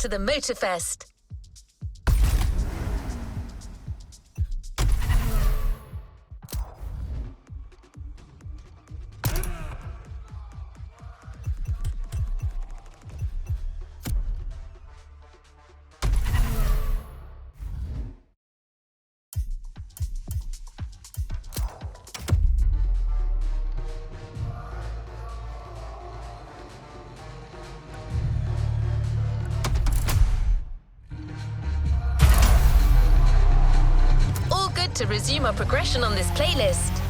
to the MOTORFEST. To resume our progression on this playlist.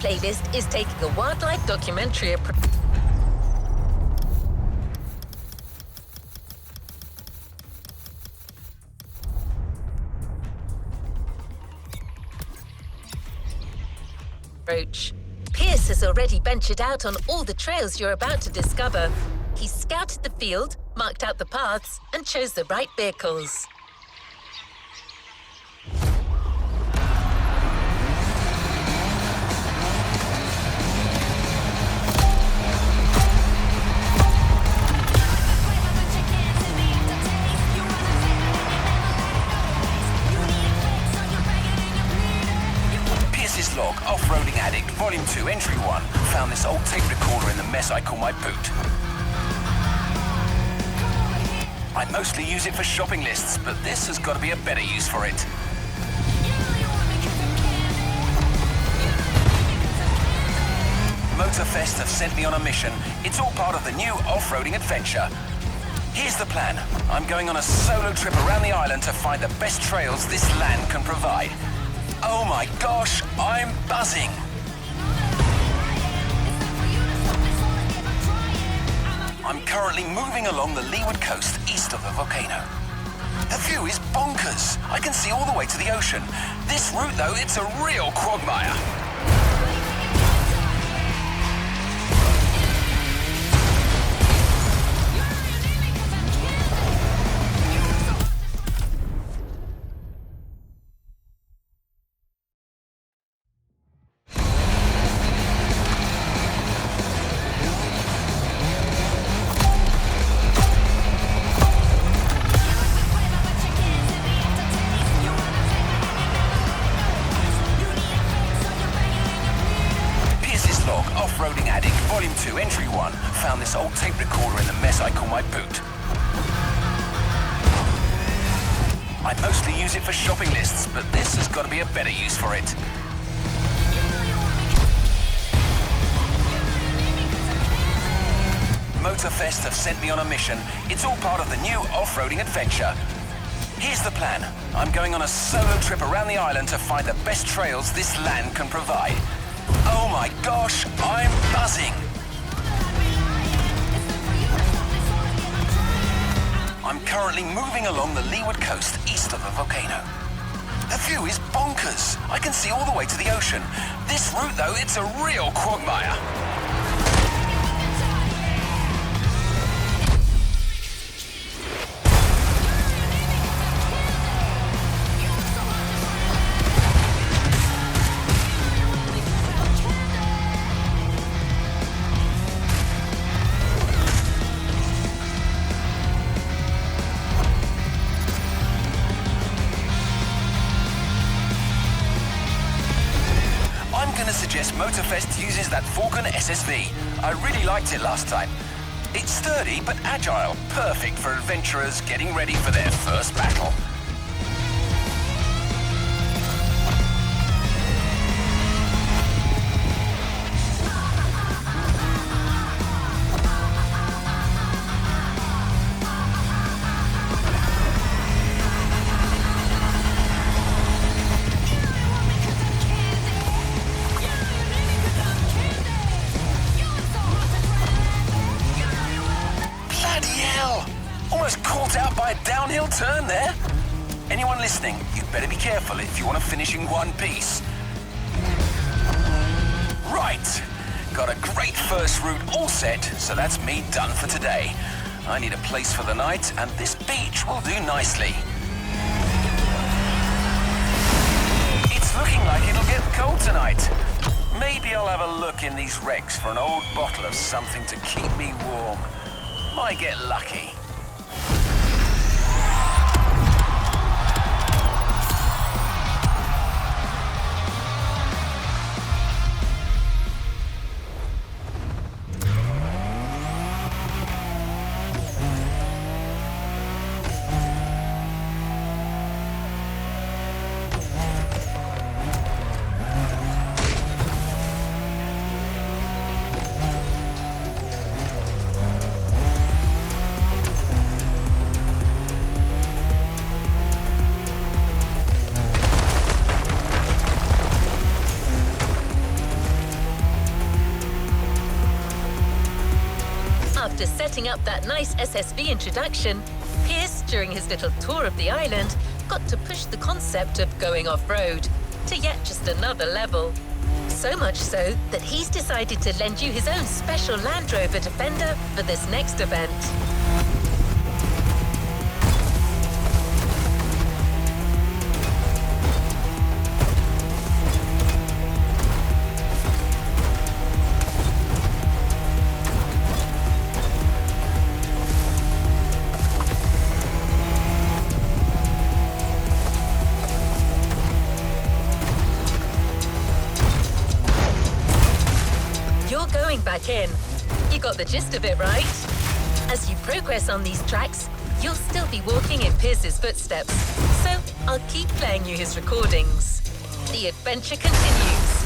Playlist is taking a wildlife documentary approach. Pierce has already ventured out on all the trails you're about to discover. He scouted the field, marked out the paths, and chose the right vehicles. Log, Off-Roading Addict, Vol.2, Entry 1. Found this old tape recorder in the mess I call my boot. I mostly use it for shopping lists, but this has got to be a better use for it. MOTORFEST have sent me on a mission. It's all part of the new off-roading adventure. Here's the plan. I'm going on a solo trip around the island to find the best trails this land can provide. Oh my gosh, I'm buzzing! I'm currently moving along the leeward coast east of the volcano. The view is bonkers. I can see all the way to the ocean. This route though, it's a real quagmire. Off-Roading Addict, Vol.2, Entry 1. Found this old tape recorder in the mess I call my boot. I mostly use it for shopping lists, but this has got to be a better use for it. MOTORFEST have sent me on a mission. It's all part of the new off-roading adventure. Here's the plan. I'm going on a solo trip around the island to find the best trails this land can provide. Oh my gosh, I'm buzzing! I'm currently moving along the leeward coast east of the volcano. The view is bonkers. I can see all the way to the ocean. This route though, it's a real quagmire. I'm going to suggest MOTORFEST uses that Falcon SSV. I really liked it last time. It's sturdy but agile, perfect for adventurers getting ready for their first battle. Almost caught out by a downhill turn there. Anyone listening, you'd better be careful if you want to finish in one piece. Right. Got a great first route all set, so that's me done for today. I need a place for the night, and this beach will do nicely. It's looking like it'll get cold tonight. Maybe I'll have a look in these wrecks for an old bottle of something to keep me warm. Might get lucky. After setting up that nice SSV introduction, Pierce, during his little tour of the island, got to push the concept of going off-road to yet just another level. So much so that he's decided to lend you his own special Land Rover Defender for this next event. You're going back in. You got the gist of it, right? As you progress on these tracks, you'll still be walking in Pierce's footsteps. So I'll keep playing you his recordings. The adventure continues.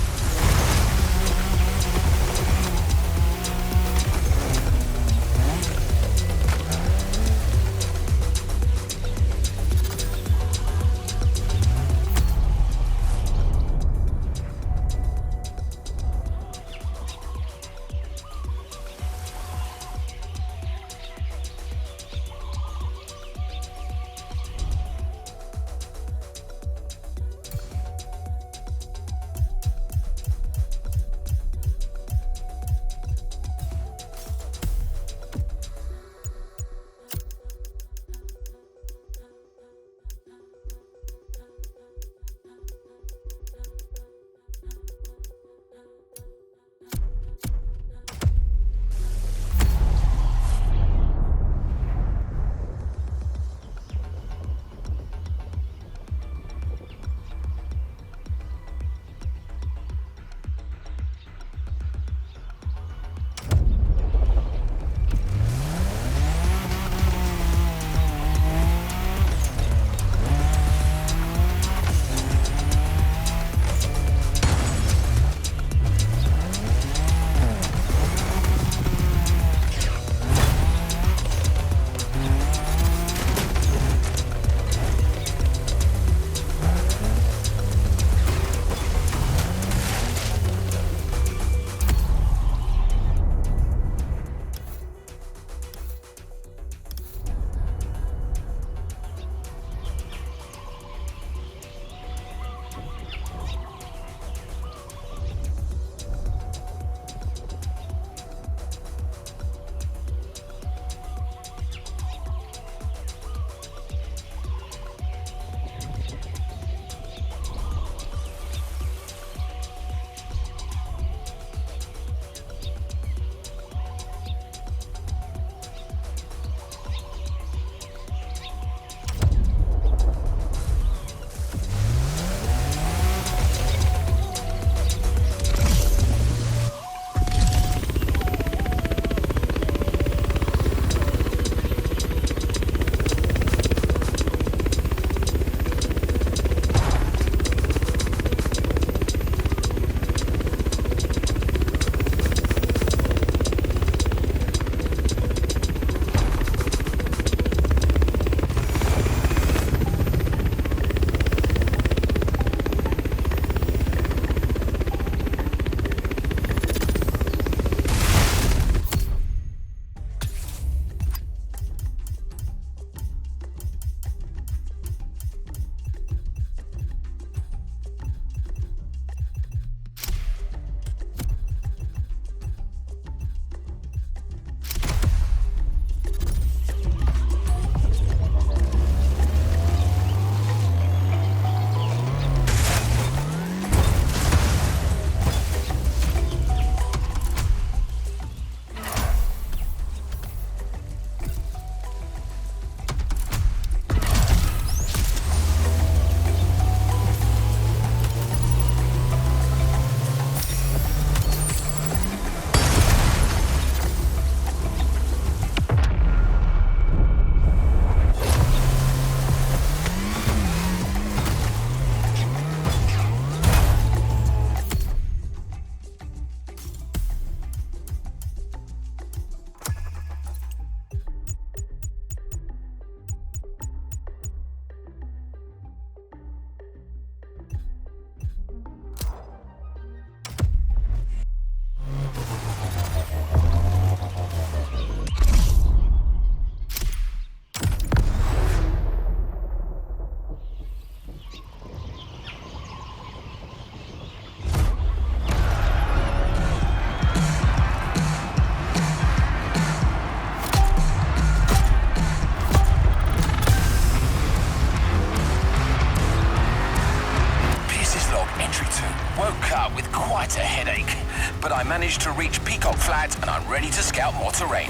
but I managed to reach Peacock Flat and I'm ready to scout more terrain.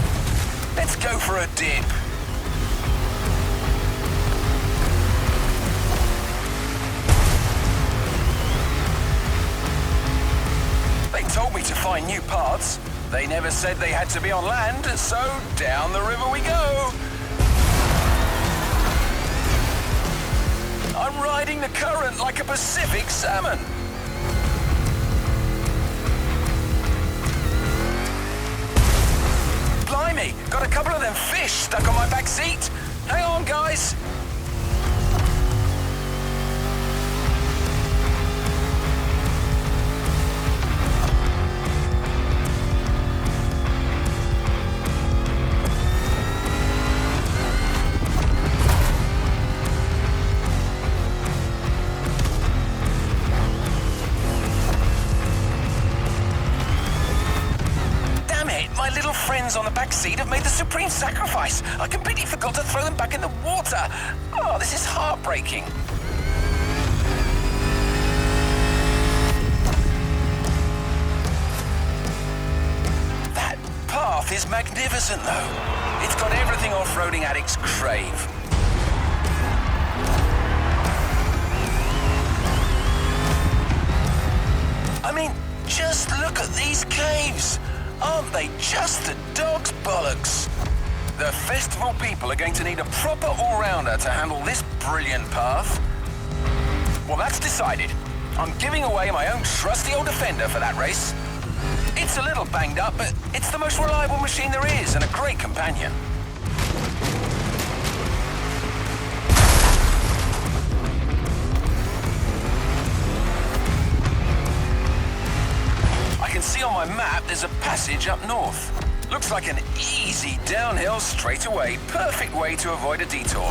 Let's go for a dip. They told me to find new paths. They never said they had to be on land, so down the river we go. I'm riding the current like a Pacific salmon. Blimey, got a couple of them fish stuck on my back seat. Hang on, guys. On the back seat have made the supreme sacrifice. I completely forgot to throw them back in the water. Oh, this is heartbreaking. That path is magnificent, though. It's got everything off-roading addicts crave. I mean, just look at these caves. Aren't they just the dog's bollocks? The festival people are going to need a proper all-rounder to handle this brilliant path. Well, that's decided. I'm giving away my own trusty old Defender for that race. It's a little banged up, but it's the most reliable machine there is and a great companion. I can see on my map there's a passage up north. Looks like an easy downhill straightaway. Perfect way to avoid a detour.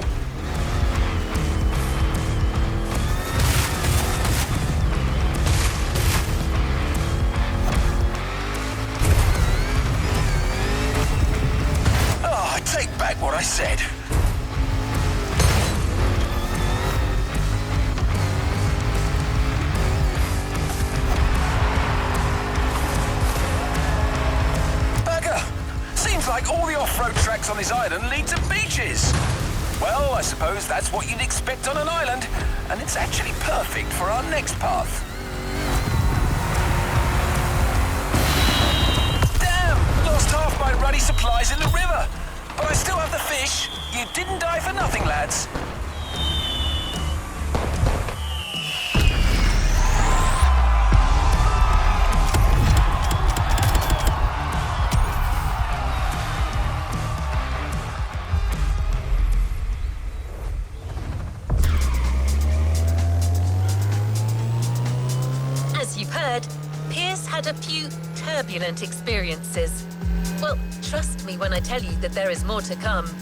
Oh, I take back what I said. Like all the off-road tracks on this island lead to beaches. Well, I suppose that's what you'd expect on an island, and it's actually perfect for our next path. Damn! Lost half my ruddy supplies in the river. But I still have the fish. You didn't die for nothing, lads. Had a few turbulent experiences. Well, trust me when I tell you that there is more to come.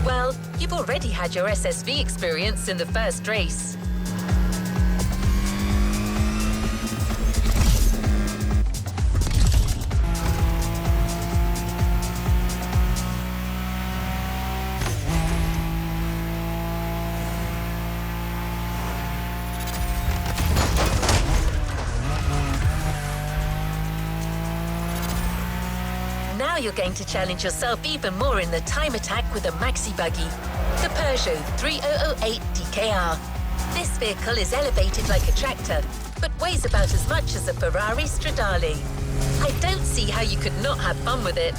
Well, you've already had your SSV experience in the first race. Now you're going to challenge yourself even more in the time attack with a maxi buggy, the Peugeot 3008 DKR. This vehicle is elevated like a tractor, but weighs about as much as a Ferrari Stradale. I don't see how you could not have fun with it.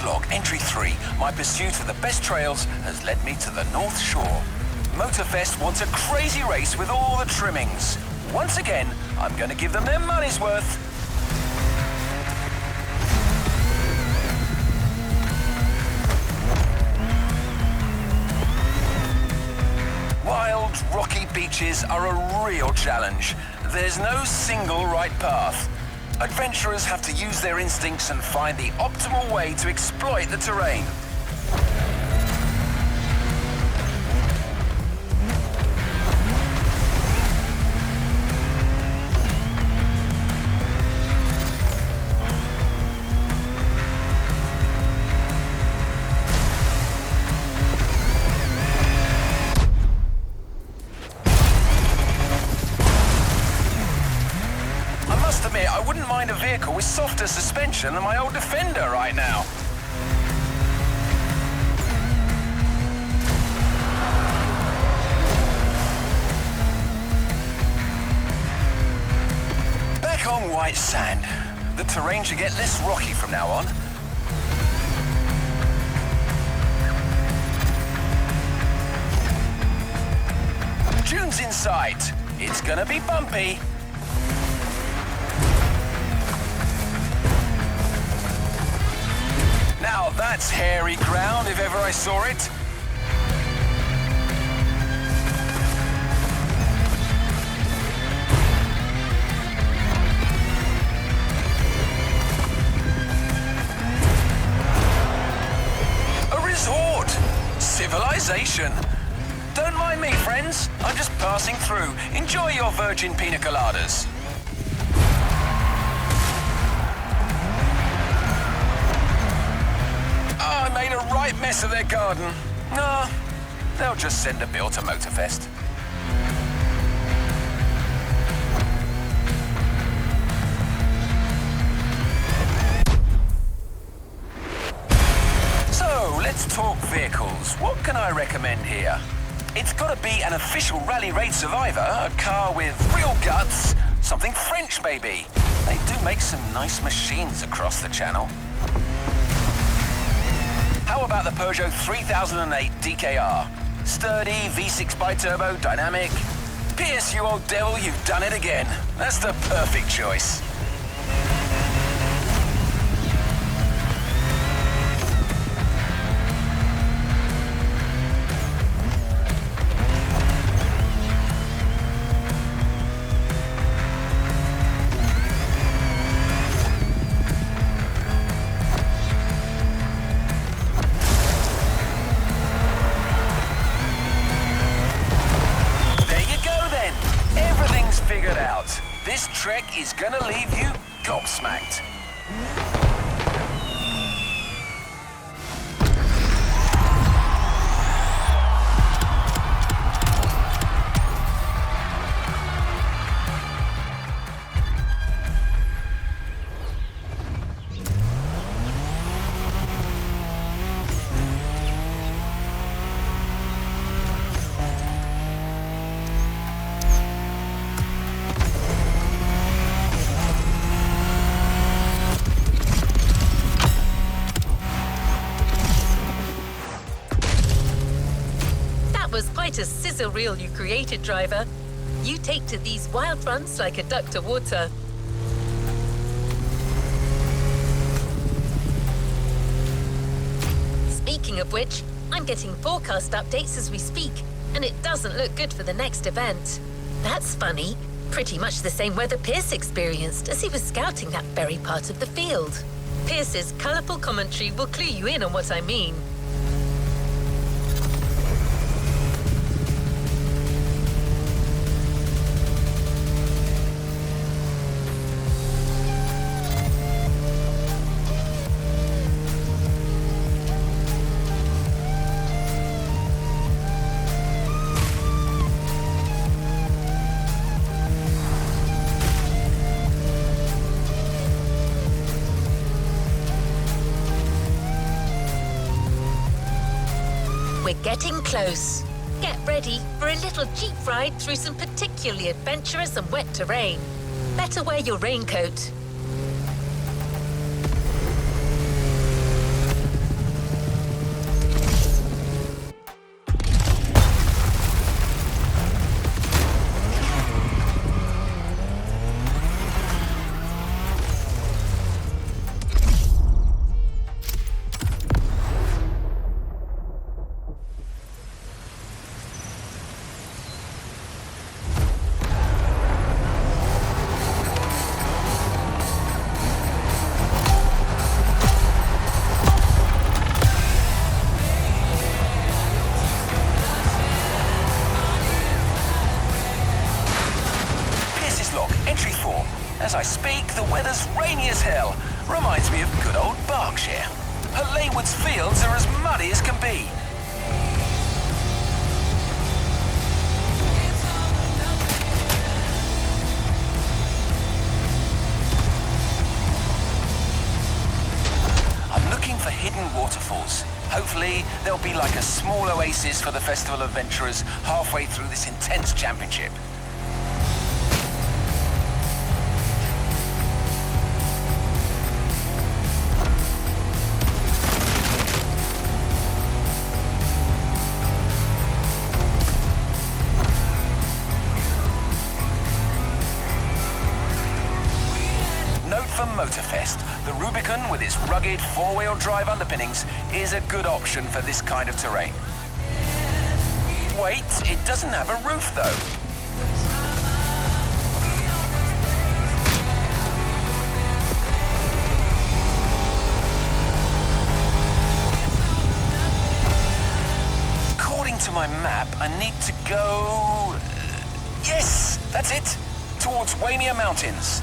vlog, Entry 3, my pursuit of the best trails has led me to the North Shore. MOTORFEST wants a crazy race with all the trimmings. Once again, I'm going to give them their money's worth. Wild, rocky beaches are a real challenge. There's no single right path. Adventurers have to use their instincts and find the optimal way to exploit the terrain. I wouldn't mind a vehicle with softer suspension than my old Defender right now. Back on white sand. The terrain should get less rocky from now on. Dunes in sight. It's gonna be bumpy. Now that's hairy ground if ever I saw it. A resort. Civilization. Don't mind me, friends. I'm just passing through. Enjoy your virgin pina coladas. Made a right mess of their garden. Nah, they'll just send a bill to MOTORFEST. So, let's talk vehicles. What can I recommend here? It's gotta be an official Rally Raid Survivor, a car with real guts, something French maybe. They do make some nice machines across the channel. How about the Peugeot 3008 DKR? Sturdy, V6 bi-turbo, dynamic. Pierce, you old devil, you've done it again. That's the perfect choice. Figured out. This trek is gonna leave you gobsmacked. Was quite a sizzle reel you created, driver. You take to these wild runs like a duck to water. Speaking of which, I'm getting forecast updates as we speak, and it doesn't look good for the next event. That's funny. Pretty much the same weather Pierce experienced as he was scouting that very part of the field. Pierce's colourful commentary will clue you in on what I mean. We're getting close. Get ready for a little jeep ride through some particularly adventurous and wet terrain. Better wear your raincoat. As I speak, the weather's rainy as hell. Reminds me of good old Berkshire. Her Leywood's fields are as muddy as can be. I'm looking for hidden waterfalls. Hopefully, there'll be like a small oasis for the festival adventurers halfway through this intense championship. For MOTORFEST, the Rubicon with its rugged four-wheel drive underpinnings is a good option for this kind of terrain. Wait, it doesn't have a roof though. According to my map, I need to go... yes, that's it, towards Waimea Mountains.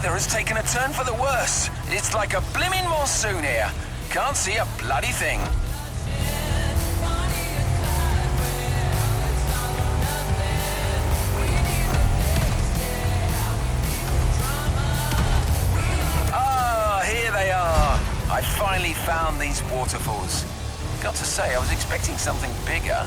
Has taken a turn for the worse. It's like a blimmin' monsoon here. Can't see a bloody thing. Ah, here they are. I finally found these waterfalls. Got to say, I was expecting something bigger.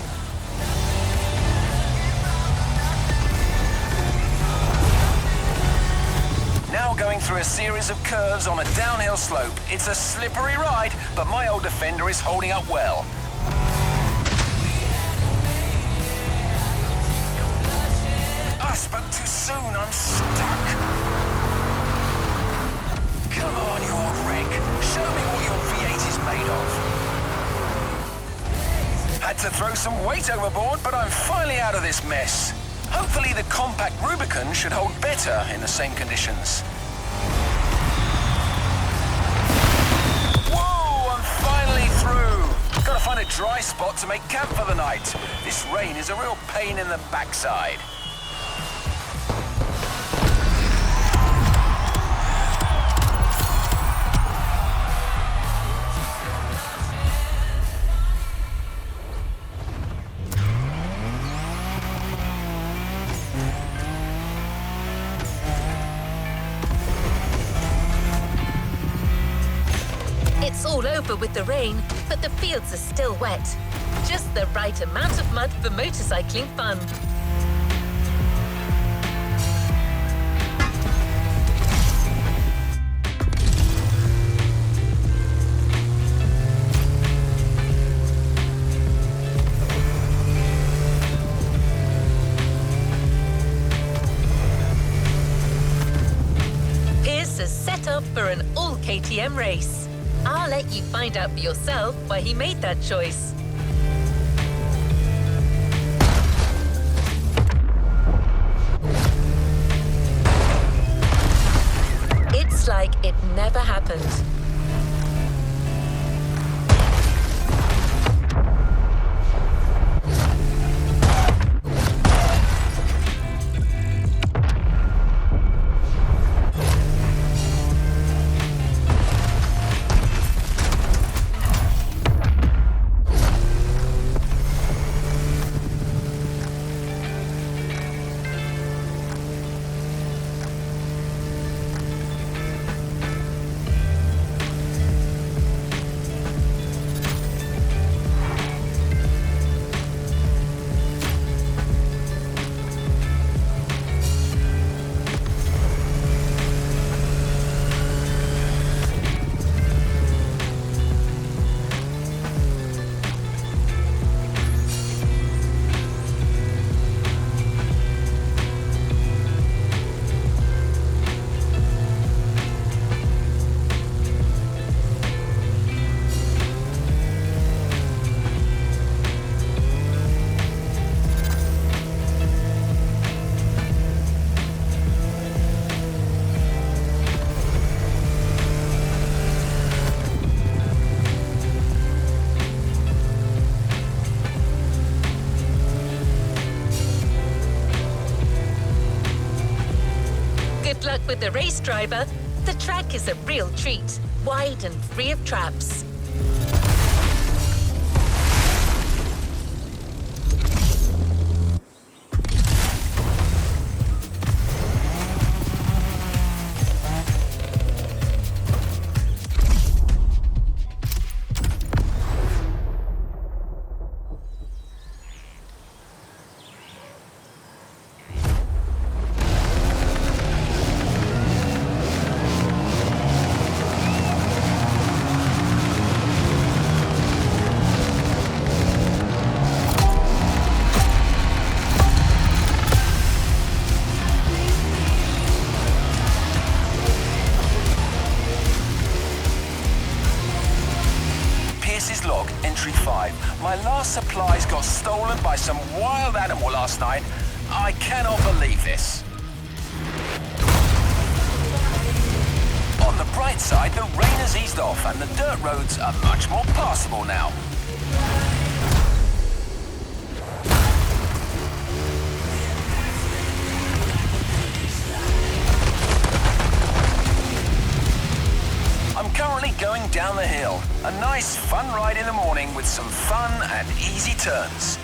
Now going through a series of curves on a downhill slope. It's a slippery ride, but my old Defender is holding up well. I spoke too soon, I'm stuck. Come on, you old wreck. Show me what your V8 is made of. Had to throw some weight overboard, but I'm finally out of this mess. Hopefully the compact Rubicon should hold better in the same conditions. Whoa, I'm finally through. Gotta find a dry spot to make camp for the night. This rain is a real pain in the backside. It's all over with the rain, but the fields are still wet. Just the right amount of mud for motorcycling fun. Pierce is set up for an all KTM race. I'll let you find out for yourself why he made that choice. It's like it never happened. With the race driver, the track is a real treat, wide and free of traps. Log, entry 5. My last supplies got stolen by some wild animal last night. I cannot believe this. On the bright side, the rain has eased off and the dirt roads are much more passable now. I'm currently going down the hill. A nice, fun ride in the morning with some fun and easy turns.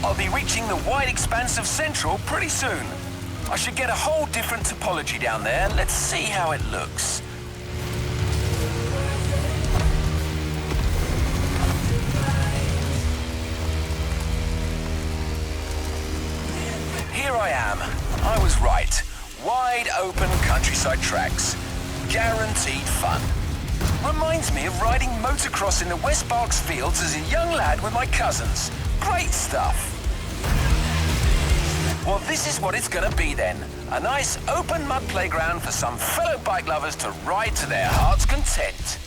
I'll be reaching the wide expanse of Central pretty soon. I should get a whole different topology down there. Let's see how it looks. Here I am. I was right. Wide open countryside tracks. Guaranteed fun. Reminds me of riding motocross in the West Berks fields as a young lad with my cousins. Great stuff. Well, this is what it's gonna be then. A nice open mud playground for some fellow bike lovers to ride to their heart's content.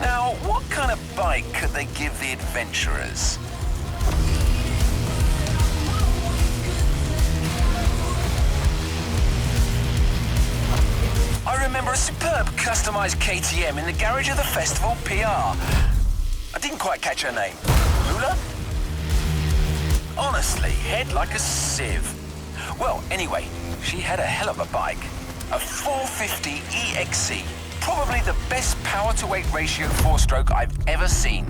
Now, what kind of bike could they give the adventurers? I remember a superb customized KTM in the garage of the festival PR. I didn't quite catch her name. Lula? Honestly, head like a sieve. Well, anyway, she had a hell of a bike. A 450 EXC. Probably the best power-to-weight ratio four-stroke I've ever seen.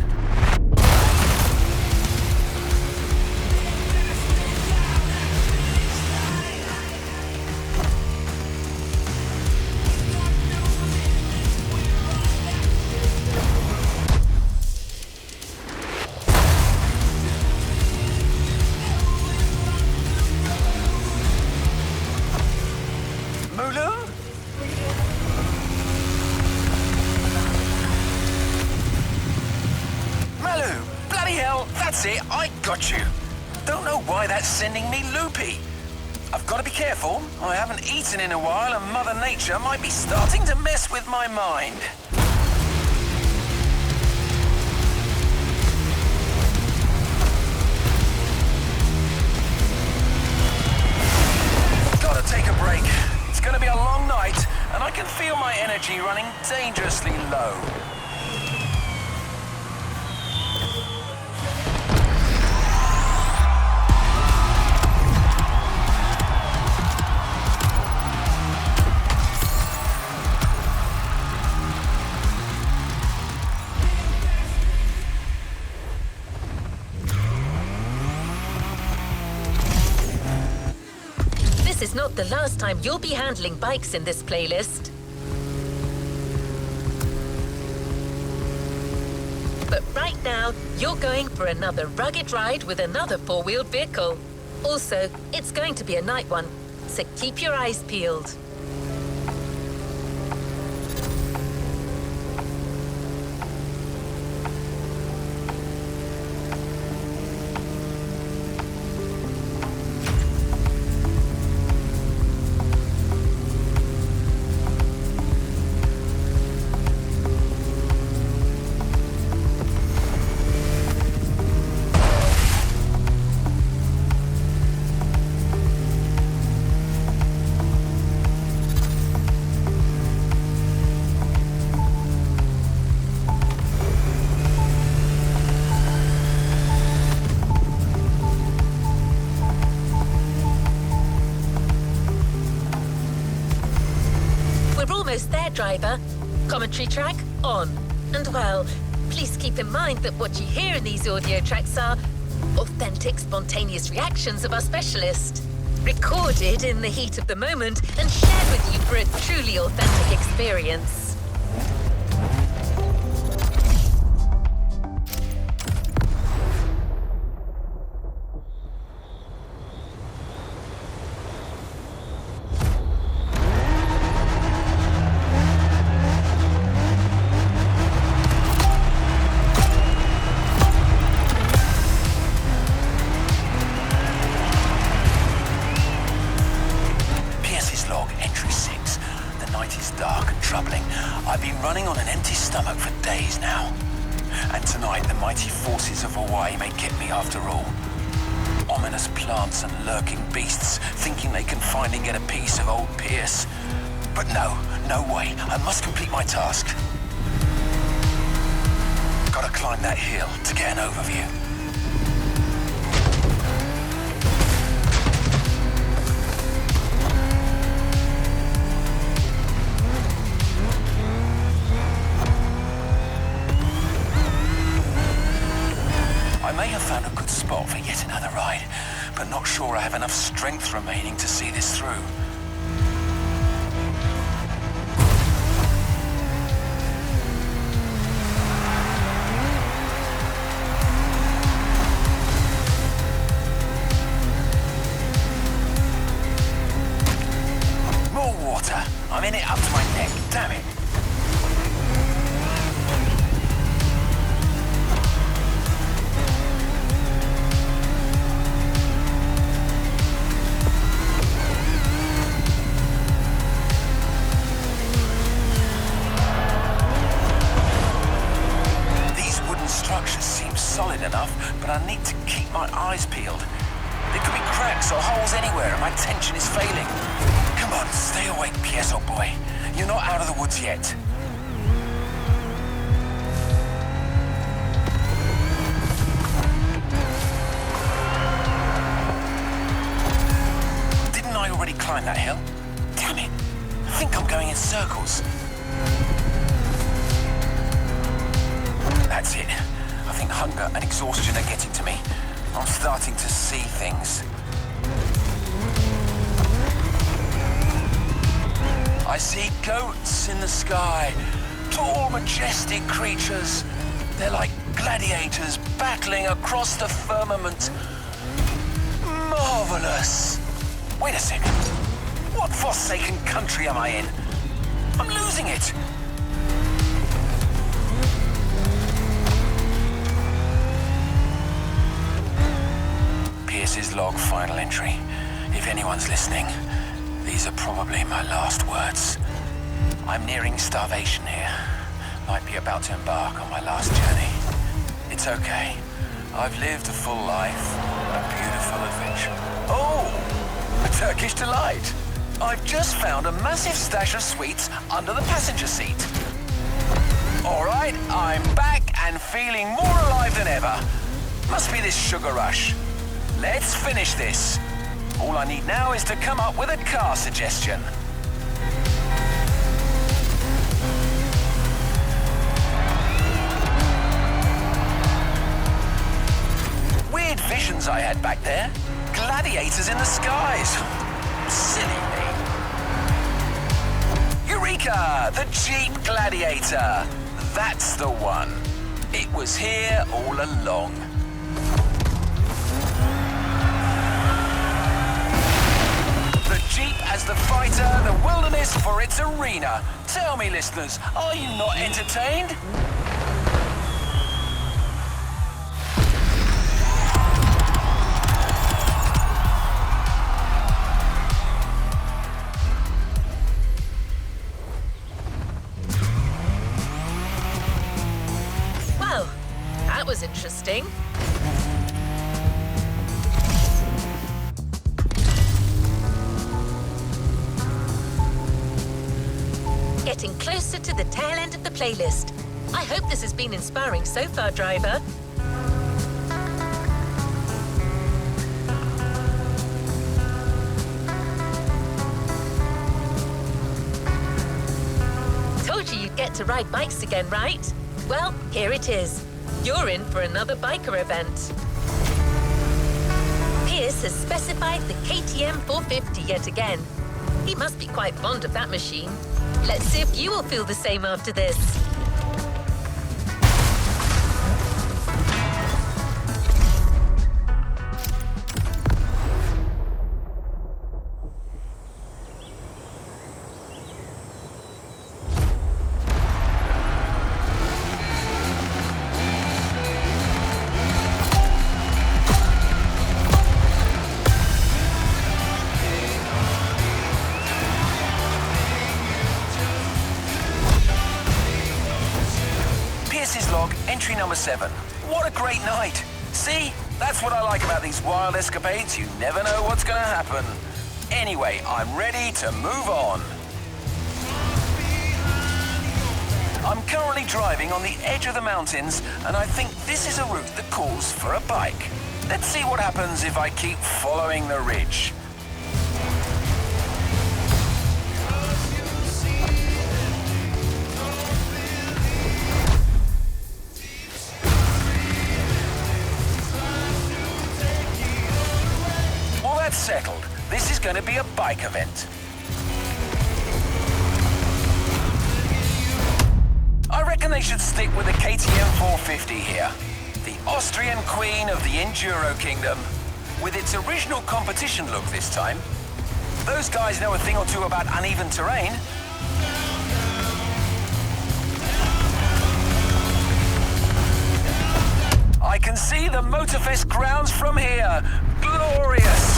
That's it, I got you. Don't know why that's sending me loopy. I've got to be careful. I haven't eaten in a while and Mother Nature might be starting to mess with my mind. Gotta take a break. It's gonna be a long night and I can feel my energy running dangerously low. This is not the last time you'll be handling bikes in this playlist. But right now, you're going for another rugged ride with another four-wheeled vehicle. Also, it's going to be a night one, so keep your eyes peeled. driver. Commentary track on. And well, please keep in mind that what you hear in these audio tracks are authentic, spontaneous reactions of our specialist, recorded in the heat of the moment and shared with you for a truly authentic experience. I've been running on an empty stomach for days now. And tonight, the mighty forces of Hawaii may get me after all. Ominous plants and lurking beasts, thinking they can finally get a piece of old Pierce. But no way. I must complete my task. Gotta climb that hill to get an overview. I may have found a good spot for yet another ride, but not sure I have enough strength remaining to see this through. More water. I'm in it up to my neck. Damn it. Solid enough, but I need to keep my eyes peeled. There could be cracks or holes anywhere and my tension is failing. Come on, stay awake, Pierce, old boy. You're not out of the woods yet. Didn't I already climb that hill? Damn it. I think I'm going in circles. That's it. I think hunger and exhaustion are getting to me. I'm starting to see things. I see goats in the sky. Tall, majestic creatures. They're like gladiators battling across the firmament. Marvelous. Wait a second. What forsaken country am I in? I'm losing it. Pierce's log final entry. If anyone's listening, these are probably my last words. I'm nearing starvation here. Might be about to embark on my last journey. It's okay. I've lived a full life, a beautiful adventure. Oh, a Turkish delight. I've just found a massive stash of sweets under the passenger seat. All right, I'm back and feeling more alive than ever. Must be this sugar rush. Let's finish this. All I need now is to come up with a car suggestion. Weird visions I had back there. Gladiators in the skies. Silly me. Eureka! The Jeep Gladiator. That's the one. It was here all along. Jeep as the fighter, the wilderness for its arena. Tell me, listeners, are you not entertained? Well, that was interesting. Getting closer to the tail end of the playlist. I hope this has been inspiring so far, driver. to ride bikes again, right? Well, here it is. You're in for another biker event. Pierce has specified the KTM 450 yet again. He must be quite fond of that machine. Let's see if you will feel the same after this. Log, entry number 7. What a great night. See? That's what I like about these wild escapades. You never know what's going to happen. Anyway, I'm ready to move on. I'm currently driving on the edge of the mountains, and I think this is a route that calls for a bike. Let's see what happens if I keep following the ridge. Settled. This is going to be a bike event. I reckon they should stick with the KTM 450 here. The Austrian queen of the Enduro Kingdom, with its original competition look this time. Those guys know a thing or two about uneven terrain. I can see the MOTORFEST grounds from here. Glorious!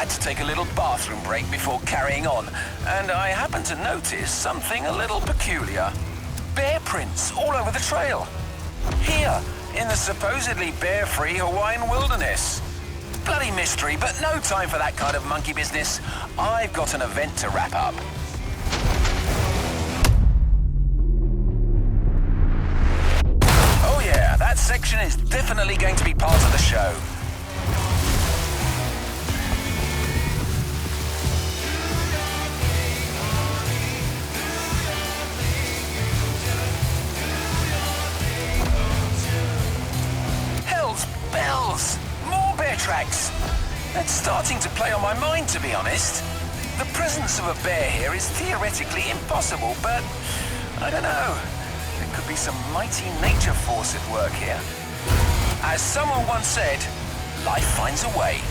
To take a little bathroom break before carrying on, and I happened to notice something a little peculiar. Bear prints all over the trail. Here, in the supposedly bear-free Hawaiian wilderness. Bloody mystery, but no time for that kind of monkey business. I've got an event to wrap up. Oh yeah, that section is definitely going to be part of the show. More bear tracks. That's starting to play on my mind, to be honest. The presence of a bear here is theoretically impossible, but I don't know. There could be some mighty nature force at work here. As someone once said, life finds a way.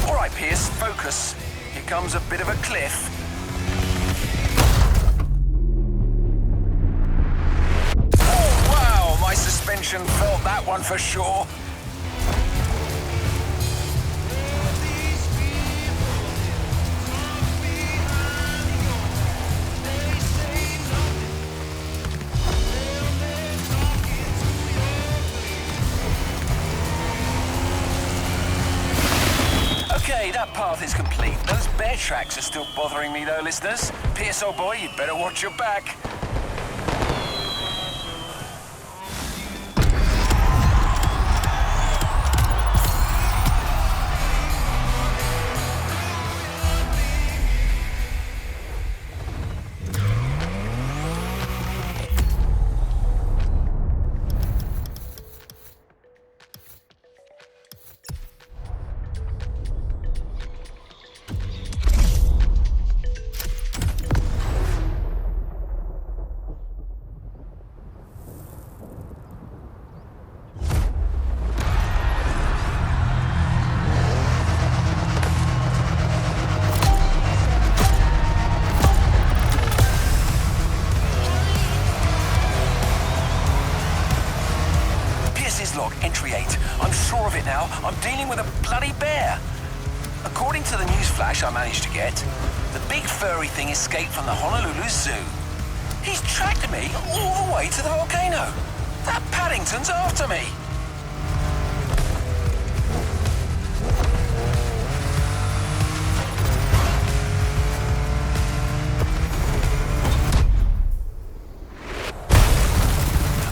All right, Pierce, focus. Here comes a bit of a cliff. My suspension felt that one for sure. Okay, that path is complete. Those bear tracks are still bothering me though, listeners. Pierce, old boy, you'd better watch your back. Log, entry 8. I'm sure of it now. I'm dealing with a bloody bear. According to the news flash I managed to get, the big furry thing escaped from the Honolulu Zoo. He's tracked me all the way to the volcano. That Paddington's after me.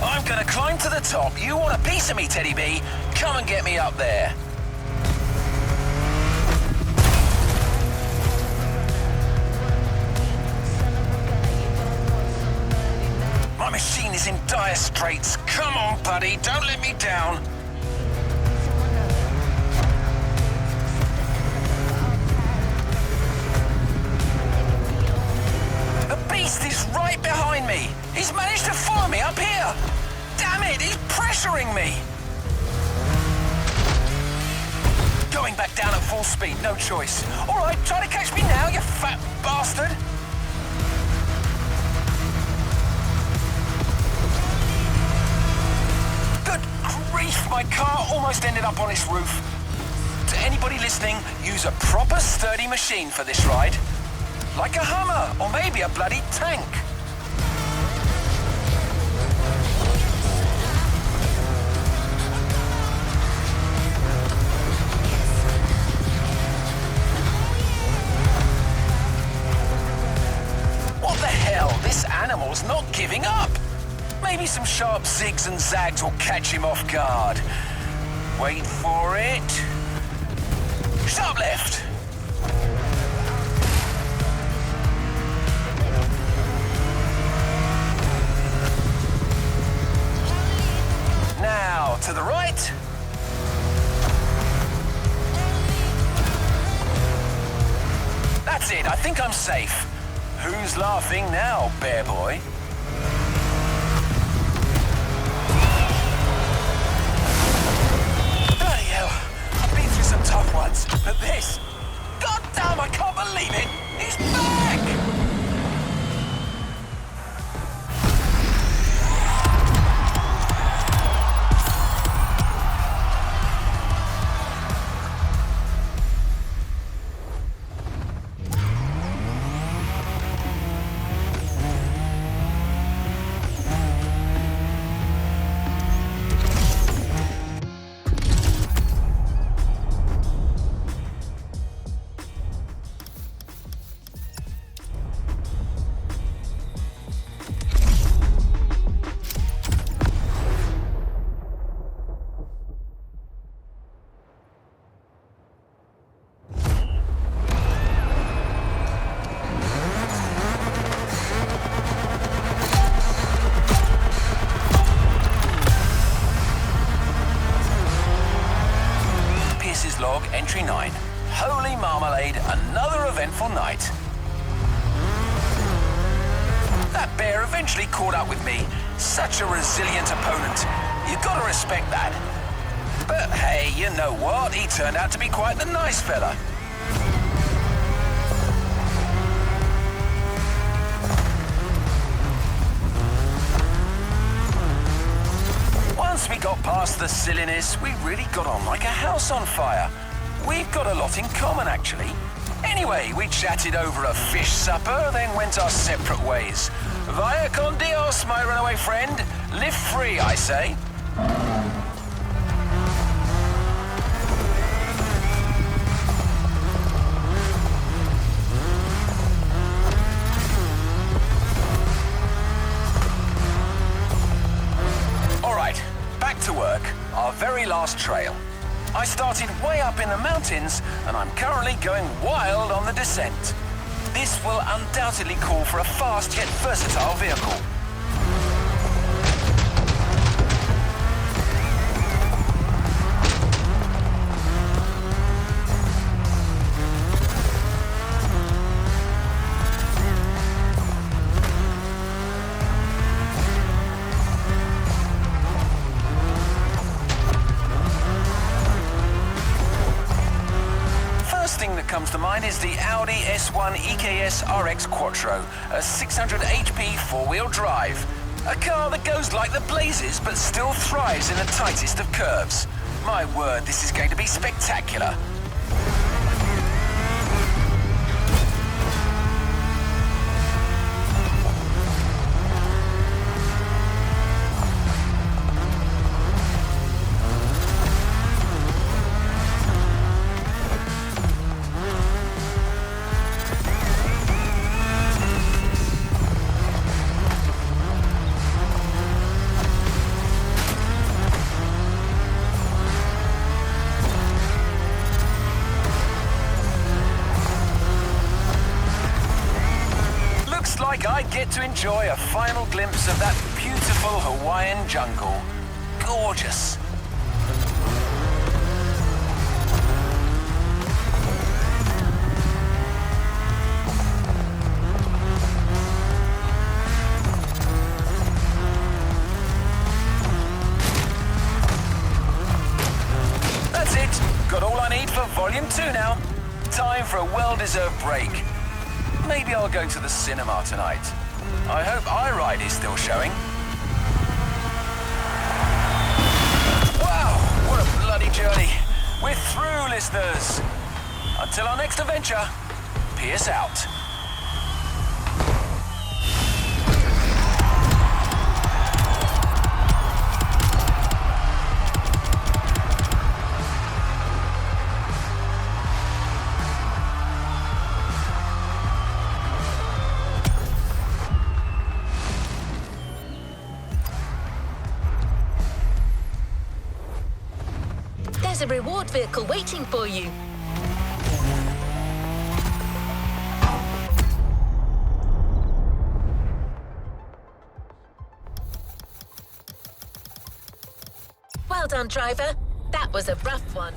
I'm gonna climb to the top. You want a piece of me, Teddy B? Come and get me up there. My machine is in dire straits. Come on, buddy, don't let me down. The beast is right behind me. He's managed to follow me up here. Damn it, he's pressuring me. Going back down at full speed, no choice. All right, try to catch me now, you fat bastard. Good grief, my car almost ended up on its roof. To anybody listening, use a proper sturdy machine for this ride. Like a Hummer, or maybe a bloody tank. What the hell? This animal's not giving up. Maybe some sharp zigs and zags will catch him off guard. Wait for it. Sharp left. Now, to the right. That's it, I think I'm safe. Who's laughing now, bear boy? Bloody hell, I've been through some tough ones, but this... God damn, I can't believe it! He's back! Log entry 9. Holy marmalade, another eventful night. That bear eventually caught up with me. Such a resilient opponent. You gotta respect that. But hey, you know what? He turned out to be quite the nice fella. Once we got past the silliness, we really got on like a house on fire. We've got a lot in common, actually. Anyway, we chatted over a fish supper, then went our separate ways. Vaya con Dios, my runaway friend. Live free, I say. To work, our very last trail. I started way up in the mountains and I'm currently going wild on the descent. This will undoubtedly call for a fast yet versatile vehicle. Comes to mind is the Audi S1 EKS RX Quattro, a 600 HP four-wheel drive. A car that goes like the blazes but still thrives in the tightest of curves. My word, this is going to be spectacular. get to enjoy a final glimpse of that beautiful Hawaiian jungle. Gorgeous. That's it. Got all I need for Volume 2 now. Time for a well-deserved break. Maybe I'll go to the cinema tonight. I hope iRide is still showing. Wow, what a bloody journey. We're through, listeners. Until our next adventure, peace out. There's a reward vehicle waiting for you. Well done, driver. That was a rough one.